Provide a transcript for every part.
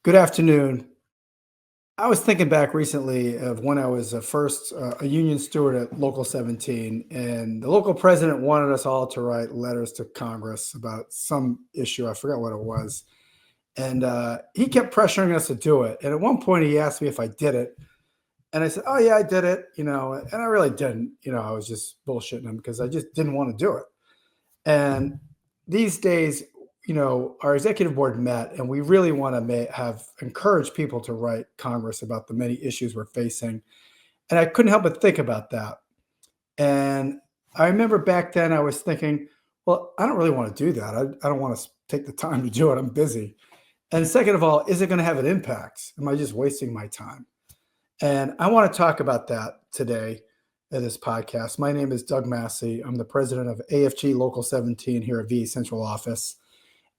Good afternoon. I was thinking back recently of when I was first a union steward at Local 17, and the local president wanted us all to write letters to Congress about some issue. I forgot what it was. And he kept pressuring us to do it. And at one point, he asked me if I did it. And I said, "Oh, yeah, I did it." And I really didn't. I was just bullshitting him because I just didn't want to do it. And these days, our executive board met, and we really want to have encouraged people to write Congress about the many issues we're facing. And I couldn't help but think about that. And I remember back then I was thinking, well, I don't really want to do that. I don't want to take the time to do it. I'm busy. And second of all, is it going to have an impact? Am I just wasting my time? And I want to talk about that today in this podcast. My name is Doug Massey. I'm the president of AFGE Local 17 here at VA Central Office.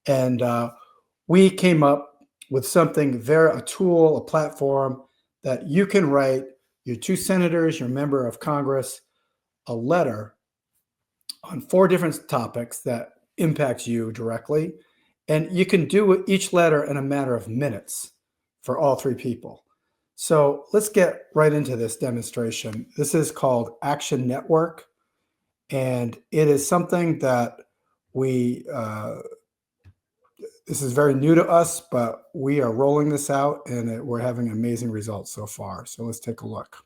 And we came up with something a tool, a platform that you can write your two senators, your member of Congress, a letter on 4 different topics that impacts you directly. And you can do each letter in a matter of minutes for all 3 people. So let's get right into this demonstration. This is called Action Network, and it is something that this is very new to us, but we are rolling this out, and we're having amazing results so far. So let's take a look.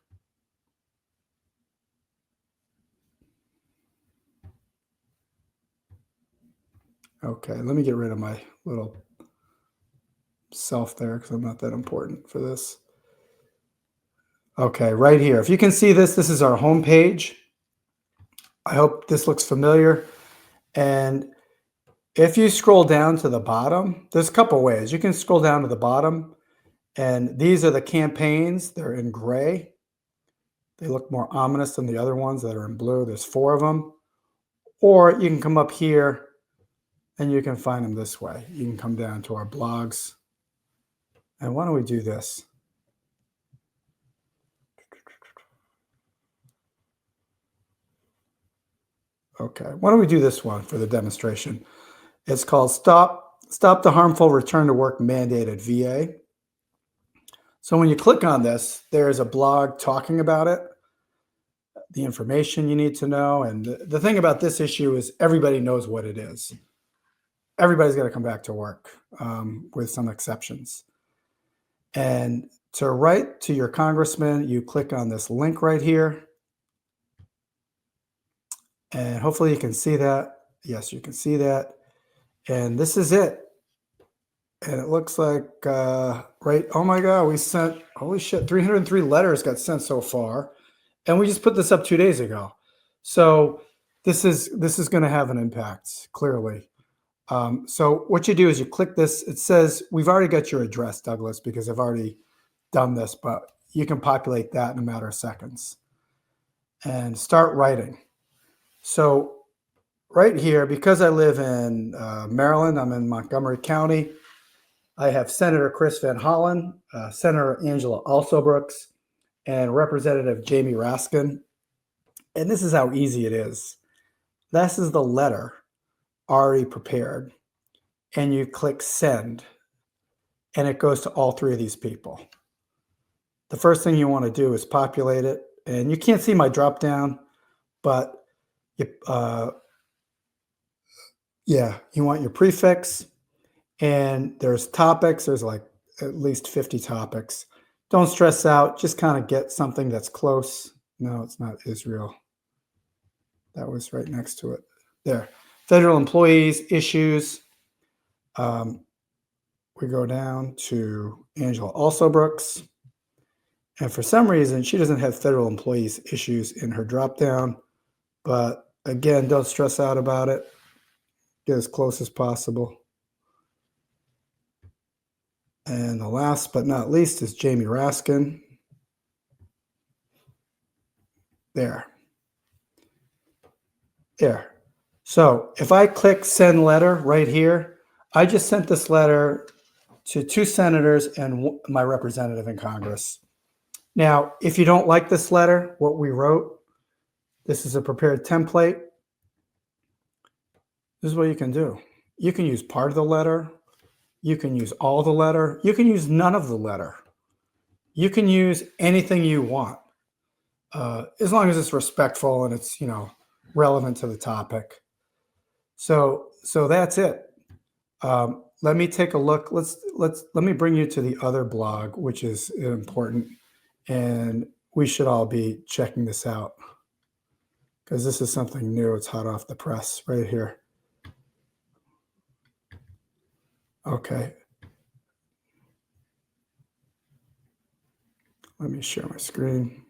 Okay, let me get rid of my little self there because I'm not that important for this. Okay, right here. If you can see this is our home page. I hope this looks familiar. And if you scroll down to the bottom, there's a couple ways. You can scroll down to the bottom, and these are the campaigns. They're in gray. They look more ominous than the other ones that are in blue. There's 4 of them. Or you can come up here, and you can find them this way. You can come down to our blogs. And why don't we do this? Okay, why don't we do this one for the demonstration? It's called Stop the Harmful Return to Work Mandate at VA. So when you click on this, there's a blog talking about it, the information you need to know. And the thing about this issue is everybody knows what it is. Everybody's got to come back to work, with some exceptions. And to write to your congressman, you click on this link right here. And hopefully you can see that. Yes, you can see that. And this is it. And it looks like, right, oh my God, we sent, holy shit, 303 letters got sent so far. And we just put this up 2 days ago. So this is going to have an impact, clearly. So what you do is you click this. It says, we've already got your address, Douglas, because I've already done this, but you can populate that in a matter of seconds. And start writing. So right here, because I live in Maryland, I'm in Montgomery County. I have Senator Chris Van Hollen, Senator Angela Alsobrooks, and Representative Jamie Raskin. And this is how easy it is. This is the letter already prepared. And you click send, and it goes to all 3 of these people. The first thing you want to do is populate it. And you can't see my drop down, but you want your prefix. And there's topics. There's like at least 50 topics. Don't stress out. Just kind of get something that's close. No, it's not Israel. That was right next to it. There. Federal employees, issues. We go down to Angela Alsobrooks. And for some reason, she doesn't have federal employees issues in her dropdown. But again, don't stress out about it. Get as close as possible. And the last but not least is Jamie Raskin. There. So if I click send letter right here, I just sent this letter to 2 senators and my representative in Congress. Now, if you don't like this letter, what we wrote, this is a prepared template. This is what you can do. You can use part of the letter. You can use all the letter. You can use none of the letter. You can use anything you want, as long as it's respectful and it's, relevant to the topic. So that's it. Let me take a look. Let me bring you to the other blog, which is important, and we should all be checking this out because this is something new. It's hot off the press right here. Okay. Let me share my screen.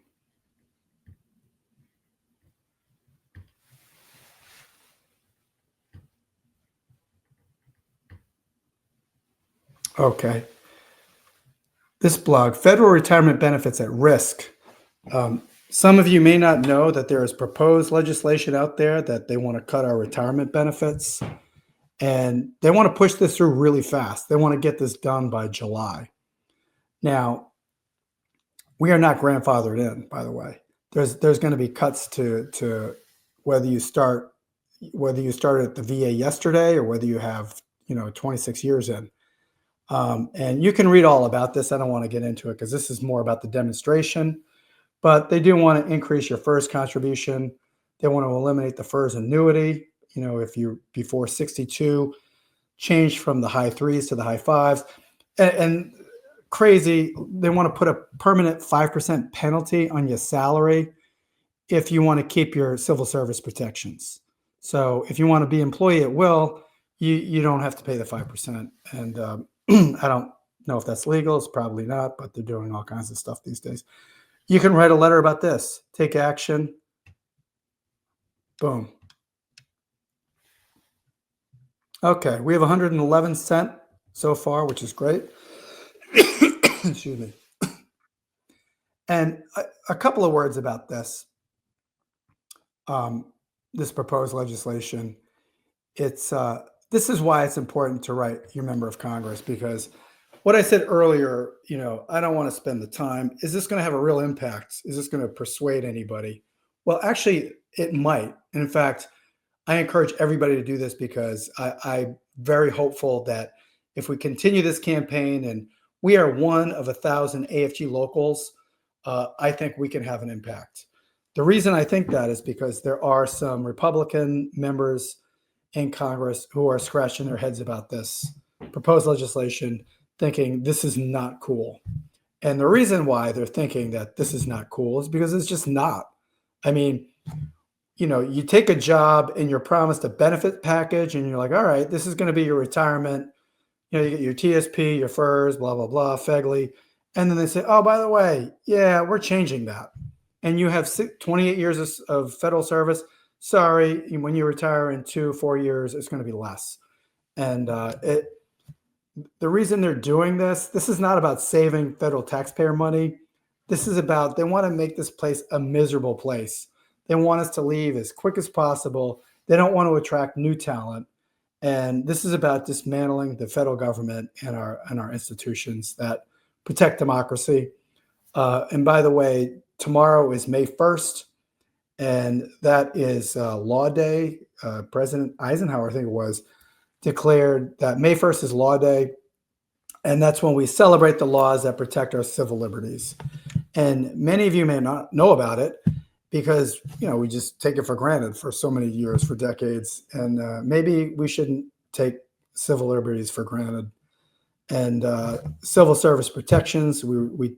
Okay. This blog, Federal Retirement Benefits at Risk. Some of you may not know that there is proposed legislation out there that they want to cut our retirement benefits, and they want to push this through really fast. They want to get this done by July. Now, we are not grandfathered in, by the way. There's going to be cuts to whether you started at the VA yesterday or whether you have 26 years in. And you can read all about this. I don't want to get into it because this is more about the demonstration. But they do want to increase your FERS contribution. They want to eliminate the FERS annuity. If you before 62, change from the high threes to the high fives, and crazy. They want to put a permanent 5% penalty on your salary if you want to keep your civil service protections. So if you want to be employee at will, you don't have to pay the 5%. And I don't know if that's legal. It's probably not, but they're doing all kinds of stuff these days. You can write a letter about this. Take action. Boom. Okay, we have 111 sent so far, which is great. Excuse me. And a couple of words about this. This proposed legislation. This is why it's important to write your member of Congress, because what I said earlier, I don't want to spend the time. Is this going to have a real impact? Is this going to persuade anybody? Well, actually, it might. And in fact, I encourage everybody to do this because I'm very hopeful that if we continue this campaign, and we are one of 1,000 AFGE locals, I think we can have an impact. The reason I think that is because there are some Republican members in Congress who are scratching their heads about this proposed legislation, thinking this is not cool. And the reason why they're thinking that this is not cool is because it's just not. I mean, you take a job and you're promised a benefit package and you're like, all right, this is going to be your retirement. You get your TSP, your FERS, blah, blah, blah, FEGLI. And then they say, oh, by the way, yeah, we're changing that. And you have 28 years of federal service. Sorry, when you retire in 2-4 years, it's going to be less. And the reason they're doing this is not about saving federal taxpayer money. This is about, they want to make this place a miserable place. They want us to leave as quick as possible. They don't want to attract new talent. And this is about dismantling the federal government and our institutions that protect democracy. And by the way, tomorrow is May 1st, and that is Law Day. President Eisenhower, I think it was, declared that May 1st is Law Day, and that's when we celebrate the laws that protect our civil liberties. And many of you may not know about it because, we just take it for granted for so many years, for decades. And maybe we shouldn't take civil liberties for granted. And civil service protections, we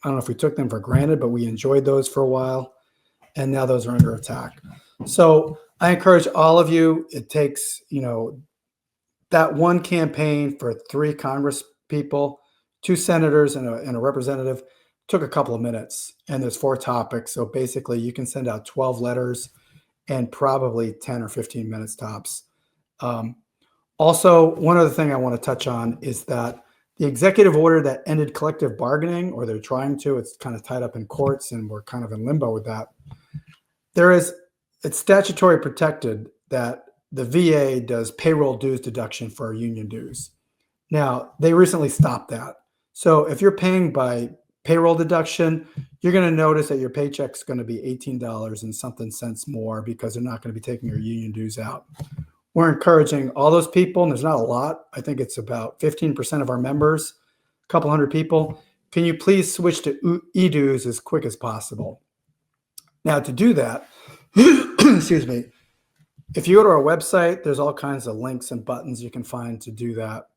I don't know if we took them for granted, but we enjoyed those for a while. And now those are under attack. So I encourage all of you, it takes, that one campaign for 3 Congress people, 2 senators and a representative, took a couple of minutes, and there's 4 topics. So basically you can send out 12 letters and probably 10 or 15 minutes tops. Also, one other thing I want to touch on is that the executive order that ended collective bargaining, or they're trying to, it's kind of tied up in courts and we're kind of in limbo with that. It's statutory protected that the VA does payroll dues deduction for our union dues. Now, they recently stopped that. So if you're paying by payroll deduction, you're going to notice that your paycheck's going to be $18 and something cents more because they're not going to be taking your union dues out. We're encouraging all those people, and there's not a lot. I think it's about 15% of our members, a couple hundred people. Can you please switch to e-dues as quick as possible? Now, to do that, excuse me, if you go to our website, there's all kinds of links and buttons you can find to do that.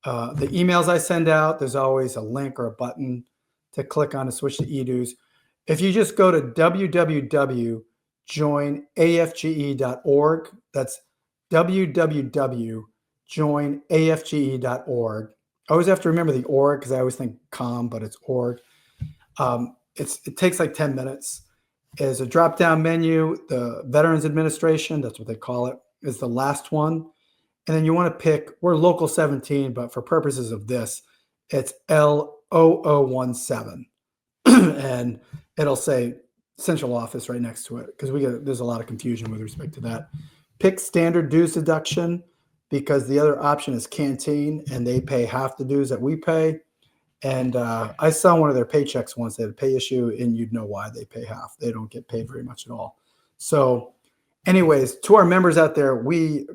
The emails I send out, there's always a link or a button to click on to switch to e-dues. If you just go to www.joinafge.org, that's www.joinafge.org. I always have to remember the org because I always think com, but it's org. It takes like 10 minutes. There's a drop-down menu. The Veterans Administration, that's what they call it, is the last one. And then you want to pick, we're Local 17, but for purposes of this, it's L0017. And it'll say central office right next to it because there's a lot of confusion with respect to that. Pick standard dues deduction because the other option is canteen and they pay half the dues that we pay. And I saw one of their paychecks once. They had a pay issue, and you'd know why they pay half. They don't get paid very much at all. So anyways, to our members out there, we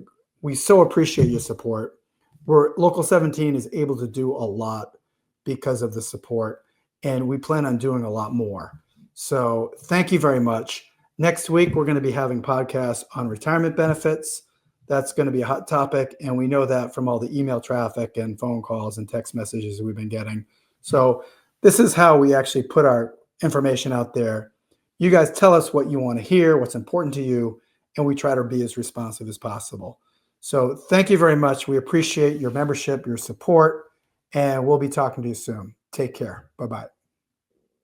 so appreciate your support. Local 17 is able to do a lot because of the support, and we plan on doing a lot more. So thank you very much. Next week, we're going to be having podcasts on retirement benefits. That's going to be a hot topic, and we know that from all the email traffic and phone calls and text messages we've been getting. So this is how we actually put our information out there. You guys tell us what you want to hear, what's important to you, and we try to be as responsive as possible. So thank you very much. We appreciate your membership, your support, and we'll be talking to you soon. Take care. Bye-bye.